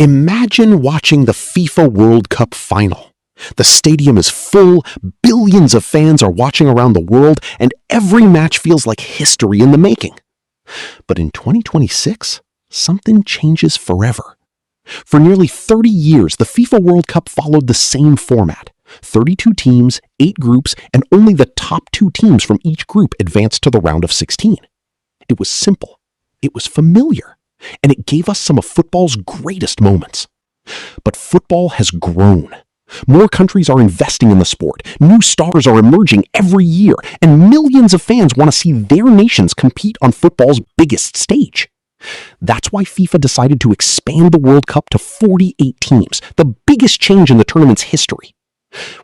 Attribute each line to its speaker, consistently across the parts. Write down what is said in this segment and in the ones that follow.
Speaker 1: Imagine watching the FIFA World Cup final. The stadium is full, billions of fans are watching around the world, and every match feels like history in the making. But in 2026, something changes forever. For nearly 30 years, the FIFA World Cup followed the same format. 32 teams, 8 groups, and only the top 2 teams from each group advanced to the round of 16. It was simple, it was familiar, and it gave us some of football's greatest moments. But football has grown. More countries are investing in the sport, new stars are emerging every year, and millions of fans want to see their nations compete on football's biggest stage. That's why FIFA decided to expand the World Cup to 48 teams, the biggest change in the tournament's history.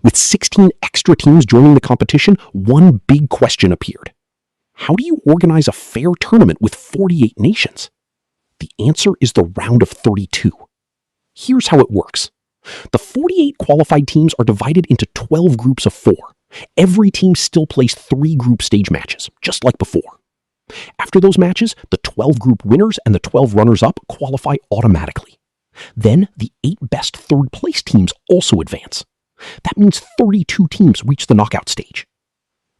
Speaker 1: With 16 extra teams joining the competition, one big question appeared. How do you organize a fair tournament with 48 nations? The answer is the round of 32. Here's how it works. The 48 qualified teams are divided into 12 groups of 4. Every team still plays 3 group stage matches, just like before. After those matches, the 12 group winners and the 12 runners-up qualify automatically. Then, the 8 best third-place teams also advance. That means 32 teams reach the knockout stage.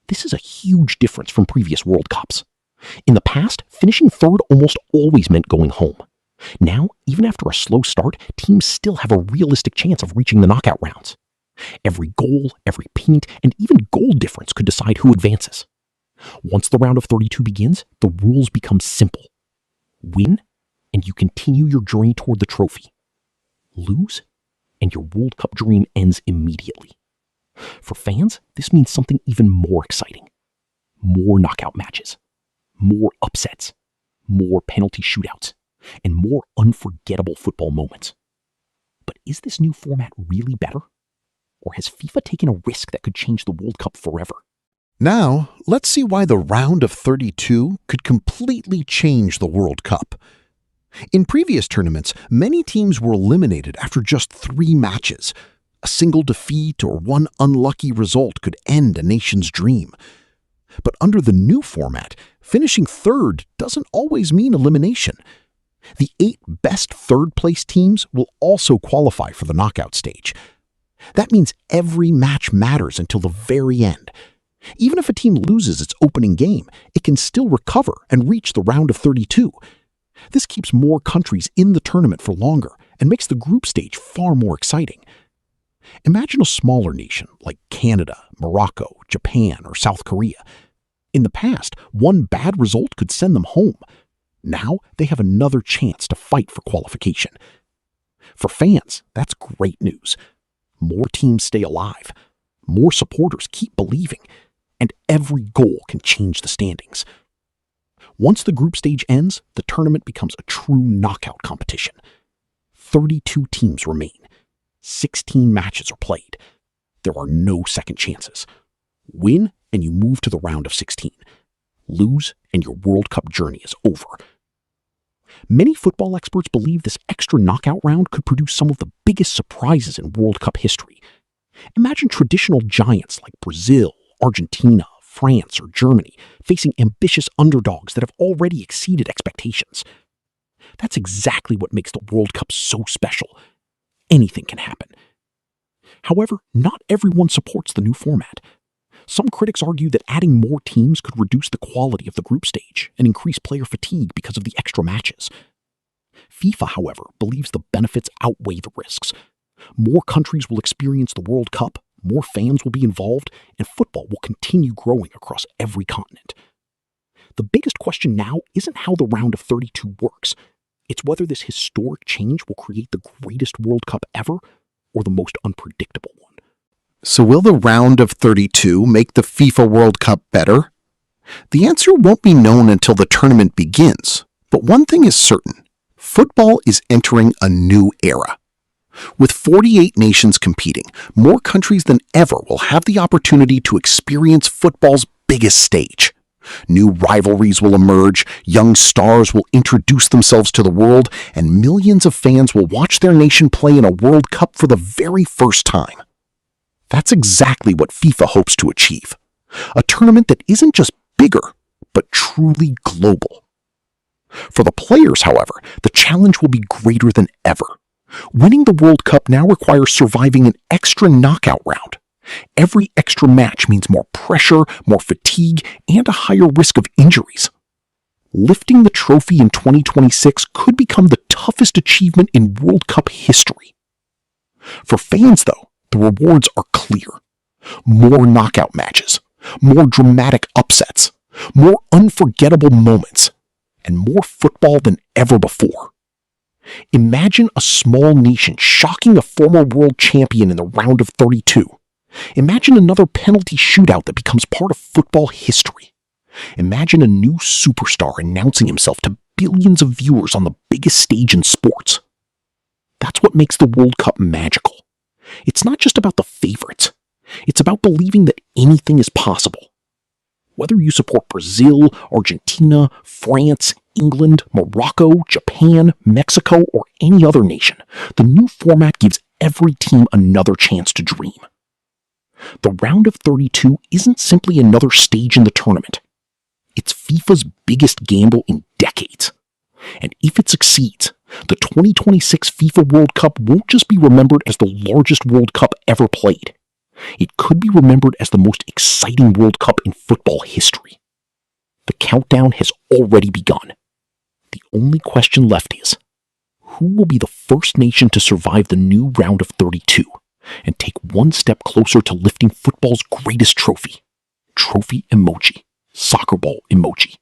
Speaker 1: This is a huge difference from previous World Cups. In the past, finishing third almost always meant going home. Now, even after a slow start, teams still have a realistic chance of reaching the knockout rounds. Every goal, every paint, and even goal difference could decide who advances. Once the round of 32 begins, the rules become simple. Win, and you continue your journey toward the trophy. Lose, and your World Cup dream ends immediately. For fans, this means something even more exciting. More knockout matches, more upsets, more penalty shootouts, and more unforgettable football moments. But is this new format really better? Or has FIFA taken a risk that could change the World Cup forever?
Speaker 2: Now, let's see why the round of 32 could completely change the World Cup. In previous tournaments, many teams were eliminated after just 3 matches. A single defeat or one unlucky result could end a nation's dream. But under the new format, finishing third doesn't always mean elimination. The 8 best third-place teams will also qualify for the knockout stage. That means every match matters until the very end. Even if a team loses its opening game, it can still recover and reach the round of 32. This keeps more countries in the tournament for longer and makes the group stage far more exciting. Imagine a smaller nation like Canada, Morocco, Japan, or South Korea. In the past, one bad result could send them home. Now they have another chance to fight for qualification. For fans, that's great news. More teams stay alive. More supporters keep believing. And every goal can change the standings. Once the group stage ends, the tournament becomes a true knockout competition. 32 teams remain. 16 matches are played. There are no second chances. Win, and you move to the round of 16. Lose, and your World Cup journey is over. Many football experts believe this extra knockout round could produce some of the biggest surprises in World Cup history. Imagine traditional giants like Brazil, Argentina, France, or Germany facing ambitious underdogs that have already exceeded expectations. That's exactly what makes the World Cup so special. Anything can happen. However, not everyone supports the new format. Some critics argue that adding more teams could reduce the quality of the group stage and increase player fatigue because of the extra matches. FIFA, however, believes the benefits outweigh the risks. More countries will experience the World Cup, more fans will be involved, and football will continue growing across every continent. The biggest question now isn't how the round of 32 works. It's whether this historic change will create the greatest World Cup ever or the most unpredictable one.
Speaker 1: So will the round of 32 make the FIFA World Cup better? The answer won't be known until the tournament begins, but one thing is certain. Football is entering a new era. With 48 nations competing, more countries than ever will have the opportunity to experience football's biggest stage. New rivalries will emerge, young stars will introduce themselves to the world, and millions of fans will watch their nation play in a World Cup for the very first time. That's exactly what FIFA hopes to achieve. A tournament that isn't just bigger, but truly global. For the players, however, the challenge will be greater than ever. Winning the World Cup now requires surviving an extra knockout round. Every extra match means more pressure, more fatigue, and a higher risk of injuries. Lifting the trophy in 2026 could become the toughest achievement in World Cup history. For fans, though, the rewards are clear. More knockout matches, more dramatic upsets, more unforgettable moments, and more football than ever before. Imagine a small nation shocking a former world champion in the round of 32. Imagine another penalty shootout that becomes part of football history. Imagine a new superstar announcing himself to billions of viewers on the biggest stage in sports. That's what makes the World Cup magical. It's not just about the favorites. It's about believing that anything is possible. Whether you support Brazil, Argentina, France, England, Morocco, Japan, Mexico, or any other nation, the new format gives every team another chance to dream. The round of 32 isn't simply another stage in the tournament. It's FIFA's biggest gamble in decades. And if it succeeds, the 2026 FIFA World Cup won't just be remembered as the largest World Cup ever played. It could be remembered as the most exciting World Cup in football history. The countdown has already begun. The only question left is, who will be the first nation to survive the new round of 32 and take one step closer to lifting football's greatest trophy? Trophy emoji. Soccer ball emoji.